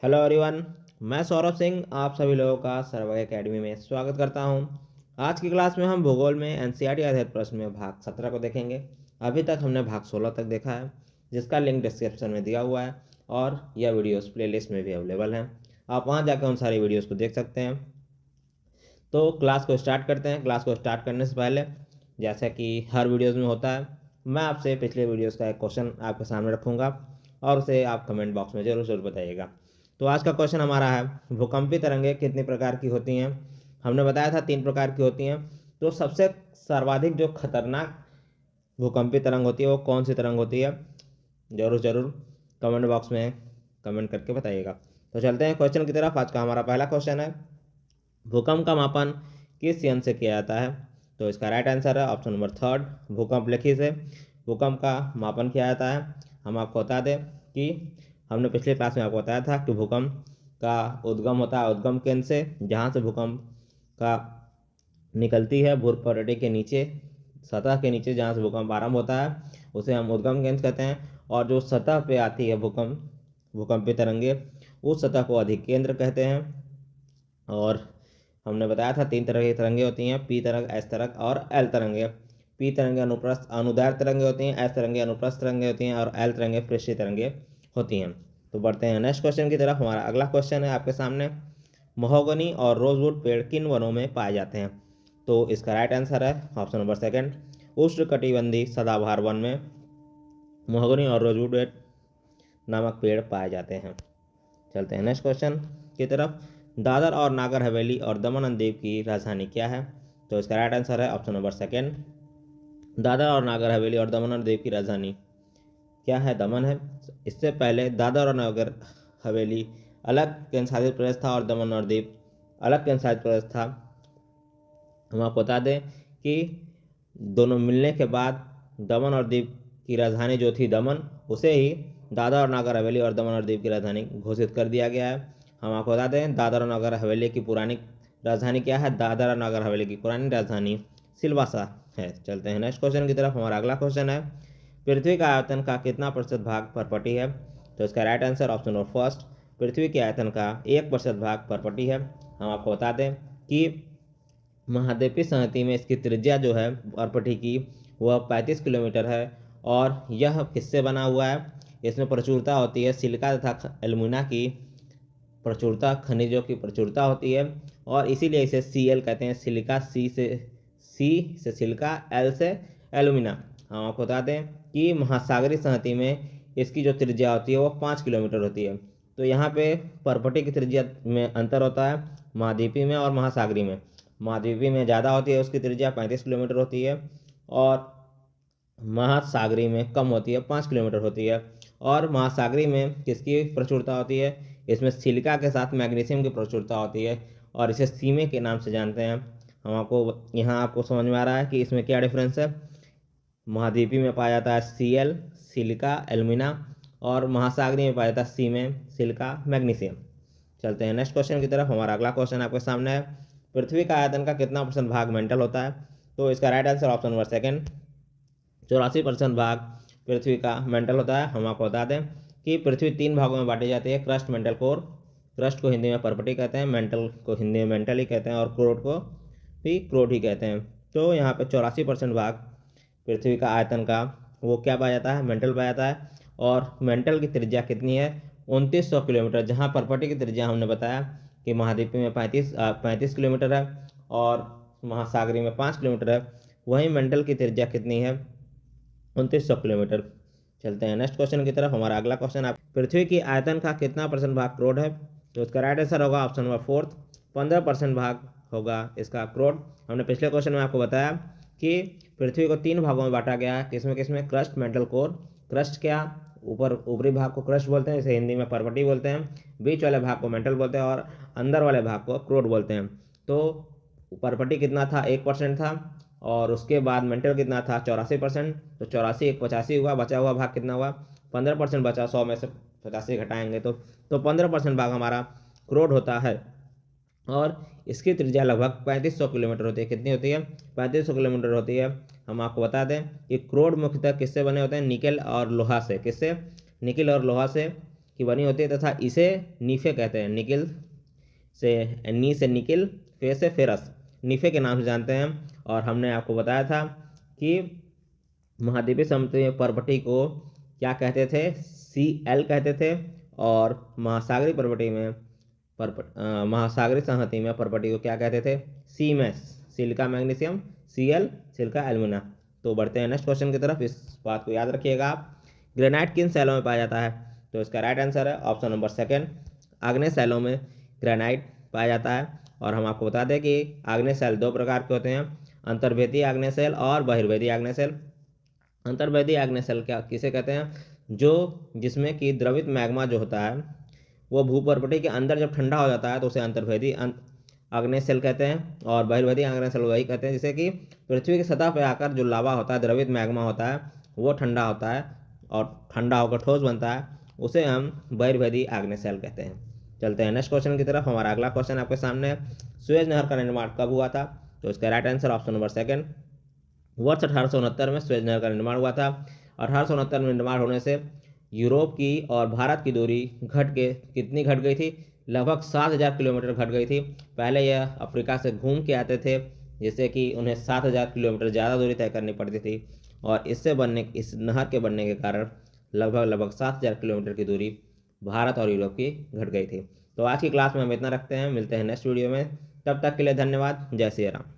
Hello everyone. मैं सौरभ सिंह आप सभी लोगों का सर्वे एकेडमी में स्वागत करता हूं। आज की क्लास में हम भूगोल में एनसीईआरटी आधारित प्रश्न में भाग 17 को देखेंगे। अभी तक हमने भाग 16 तक देखा है, जिसका लिंक डिस्क्रिप्शन में दिया हुआ है और यह वीडियोस प्लेलिस्ट में भी अवेलेबल हैं। आप वहां जाकर उन सारी वीडियोस को देख सकते हैं। तो क्लास को स्टार्ट करते हैं। क्लास को स्टार्ट करने से पहले, जैसा कि हर वीडियोज़ में होता है, मैं आपसे पिछले वीडियोज़ का एक क्वेश्चन आपके सामने रखूँगा और उसे आप कमेंट बॉक्स में ज़रूर बताइएगा। तो आज का क्वेश्चन हमारा है, भूकंपी तरंगें कितनी प्रकार की होती हैं। हमने बताया था 3 प्रकार की होती हैं। तो सबसे सर्वाधिक जो खतरनाक भूकंपी तरंग होती है वो कौन सी तरंग होती है, ज़रूर कमेंट बॉक्स में कमेंट करके बताइएगा। तो चलते हैं क्वेश्चन की तरफ। आज का हमारा पहला क्वेश्चन है, भूकंप का मापन किस यंत्र से किया जाता है। तो इसका राइट आंसर है ऑप्शन नंबर 3, भूकंप लेखी से भूकंप का मापन किया जाता है। हम आपको बता दें कि हमने पिछले क्लास में आपको बताया था कि भूकंप का उद्गम होता है उद्गम केंद्र से, जहाँ से भूकंप का निकलती है भूप्रटि के नीचे, सतह के नीचे जहाँ से भूकंप आरंभ होता है उसे हम उद्गम केंद्र कहते हैं। और जो सतह पे आती है भूकंपी तरंगे, उस सतह को अधिकेंद्र कहते हैं। और हमने बताया था 3 तरह की तरंगे होती हैं, पी तरंग, एस तरंग और एल तरंगे। पी तरंगे अनुप्रस्थ अनुदैर्ध्य तरंगे होती हैं, एस तरंगे अनुप्रस्थ तरंगे होती हैं और एल तरंगे पृष्ठीय तरंगे होती हैं। तो बढ़ते हैं नेक्स्ट क्वेश्चन की तरफ। हमारा अगला क्वेश्चन है आपके सामने, महोगनी और रोजवुड पेड़ किन वनों में पाए जाते हैं। तो इसका राइट आंसर है ऑप्शन नंबर 2, उष्णकटिबंधीय सदाबहार वन में महोगनी और रोजवुड नामक पेड़ पाए जाते हैं। चलते हैं नेक्स्ट क्वेश्चन की तरफ। दादर और नागर हवेली और दमन एंड दीव की राजधानी क्या है। तो इसका राइट आंसर है ऑप्शन नंबर 2, दादर और नागर हवेली और दमन और दीव की राजधानी क्या है, दमन है। इससे पहले दादर और नागर हवेली अलग केंद्र शासित प्रदेश था और दमन और दीव अलग केंद्र शासित प्रदेश था। हम आपको बता दें कि दोनों मिलने के बाद दमन और दीव की राजधानी जो थी दमन, उसे ही दादर और नागर हवेली और दमन और दीव की राजधानी घोषित कर दिया गया है। हम आपको बता दें दादर और नागर हवेली की पुरानी राजधानी क्या है, दादर और नागर हवेली की पुरानी राजधानी सिलवासा है। चलते हैं नेक्स्ट क्वेश्चन की तरफ। हमारा अगला क्वेश्चन है, पृथ्वी का आयतन का कितना प्रतिशत भाग पर्पटी है। तो इसका राइट आंसर ऑप्शन नंबर 1, पृथ्वी के आयतन का 1% भाग पर्पटी है। हम आपको बता दें कि महाद्वीपीय संहति में इसकी त्रिज्या जो है पर्पटी की वह 35 किलोमीटर है। और यह किससे बना हुआ है, इसमें प्रचुरता होती है सिलिका तथा एल्युमिना की प्रचुरता, खनिजों की प्रचुरता होती है और इसीलिए इसे Cl कहते हैं। सिलिका सी से सिलिका, एल से एल्युमिना। हम आपको बता दें कि महासागरीय संहति में इसकी जो त्रिज्या होती है वो 5 किलोमीटर होती है। तो यहाँ पे पर्पटी की त्रिज्या में अंतर होता है महाद्वीपीय में और महासागरीय में। महाद्वीपीय में ज़्यादा होती है, उसकी त्रिज्या 35 किलोमीटर होती है और महासागरीय में कम होती है, 5 किलोमीटर होती है। और महासागरीय में किसकी प्रचुरता होती है, इसमें सिलिका के साथ मैग्नीशियम की प्रचुरता होती है और इसे सीमे के नाम से जानते हैं। हम आपको यहाँ आपको समझ में आ रहा है कि इसमें क्या डिफरेंस है। महाद्वीपीय में पाया जाता है Cl सिलिका एल्युमिना और महासागरीय में पाया जाता है सी में सिलिका मैग्नीशियम। चलते हैं नेक्स्ट क्वेश्चन की तरफ। हमारा अगला क्वेश्चन आपके सामने है, पृथ्वी का आयतन का कितना % भाग मेंटल होता है। तो इसका राइट आंसर ऑप्शन नंबर 2, 84% भाग पृथ्वी का मेंटल होता है। हम आपको बता दें कि पृथ्वी 3 भागों में बांटी जाती है, क्रस्ट, मेंटल, कोर। क्रस्ट को हिंदी में पर्पटी कहते हैं, मेंटल को हिंदी में मेंटल ही कहते हैं और क्रोड को भी क्रोड ही कहते हैं। तो यहाँ पे 84% भाग पृथ्वी का आयतन का वो क्या पाया जाता है, मेंटल पाया जाता है। और मेंटल की त्रिज्या कितनी है, 2900 किलोमीटर। जहाँ पर्पटी की त्रिज्या हमने बताया कि महाद्वीपीय में 35 किलोमीटर है और महासागरीय में 5 किलोमीटर है, वहीं मेंटल की त्रिज्या कितनी है, 2900 किलोमीटर। चलते हैं नेक्स्ट क्वेश्चन की तरफ। हमारा अगला क्वेश्चन आप, पृथ्वी की आयतन का कितना % भाग क्रोड है। तो इसका राइट आंसर होगा ऑप्शन नंबर 4, 15% भाग होगा इसका क्रोड। हमने पिछले क्वेश्चन में आपको बताया कि पृथ्वी को 3 भागों में बांटा गया है, किसमें किसमें, क्रस्ट, मेंटल, कोर। क्रस्ट क्या, ऊपरी भाग को क्रस्ट बोलते हैं, इसे हिंदी में पर्पटी बोलते हैं। बीच वाले भाग को मेंटल बोलते हैं और अंदर वाले भाग को क्रोड बोलते हैं। तो पर्पटी कितना था, 1% था और उसके बाद मेंटल कितना था, 84%। तो 84 1 85 हुआ, बचा हुआ भाग कितना हुआ, 15% बचा। 100 में से 85 घटाएंगे तो 15% भाग हमारा क्रोड होता है। और इसकी त्रिज्या लगभग 3500 किलोमीटर होती है। कितनी होती है, 3500 किलोमीटर होती है। हम आपको बता दें कि क्रोड मुख्यतः किससे बने होते हैं, निकेल और लोहा से। किससे, निकेल और लोहा से। की बनी होती है तथा इसे नीफे कहते हैं। निकिल से नी से निकिल, फे से फेरस, नीफे के नाम से जानते हैं। और हमने आपको बताया था कि महाद्वीपीय समतलीय पर्वटी को क्या कहते थे, Cl कहते थे। और महासागरीय पर्वटी में महासागरीय संहति में पर्वटी को क्या कहते थे, सीमेस, silica magnesium, Cl, silica alumina. तो बढ़ते हैं नेक्स्ट क्वेश्चन की तरफ, इस बात को याद रखिएगा आप। ग्रेनाइट किन शैलों में पाया जाता है, तो इसका राइट आंसर है ऑप्शन नंबर सेकंड, आग्नेय शैलों में ग्रेनाइट पाया जाता है। और हम आपको बता दें कि आग्नेय शैल दो प्रकार के होते हैं, अंतर्वेदी आग्नेय शैल और बहिर्वेदी आग्नेय शैल। अंतर्वेदी आग्नेय शैल क्या किसे कहते हैं, जो जिसमें कि द्रवित मैग्मा जो होता है वो भूपर्वटी के अंदर जब ठंडा हो जाता है तो उसे अंतर्वेदी आग्नेय शैल कहते हैं। और बहिर्वेदी आग्नेय शैल वही कहते हैं जिसे कि पृथ्वी की सतह पर आकर जो लावा होता है, द्रवित मैग्मा होता है, वो ठंडा होता है और ठंडा होकर ठोस बनता है, उसे हम बहिर्वेदी आग्नेय शैल कहते हैं। चलते हैं नेक्स्ट क्वेश्चन की तरफ। हमारा अगला क्वेश्चन आपके सामने है, सुएज नहर का निर्माण कब हुआ था, तो इसका right answer option number second, वर्ष 1869 में सुएज नहर का निर्माण हुआ था। 1869 में निर्माण होने से यूरोप की और भारत की दूरी कितनी घट गई थी, लगभग 7000 किलोमीटर घट गई थी। पहले यह अफ्रीका से घूम के आते थे, जिससे कि उन्हें 7000 किलोमीटर ज़्यादा दूरी तय करनी पड़ती थी। और इस नहर के बनने के कारण लगभग 7000 किलोमीटर की दूरी भारत और यूरोप की घट गई थी। तो आज की क्लास में हम इतना रखते हैं, मिलते हैं नेक्स्ट वीडियो में, तब तक के लिए धन्यवाद। जय श्री राम।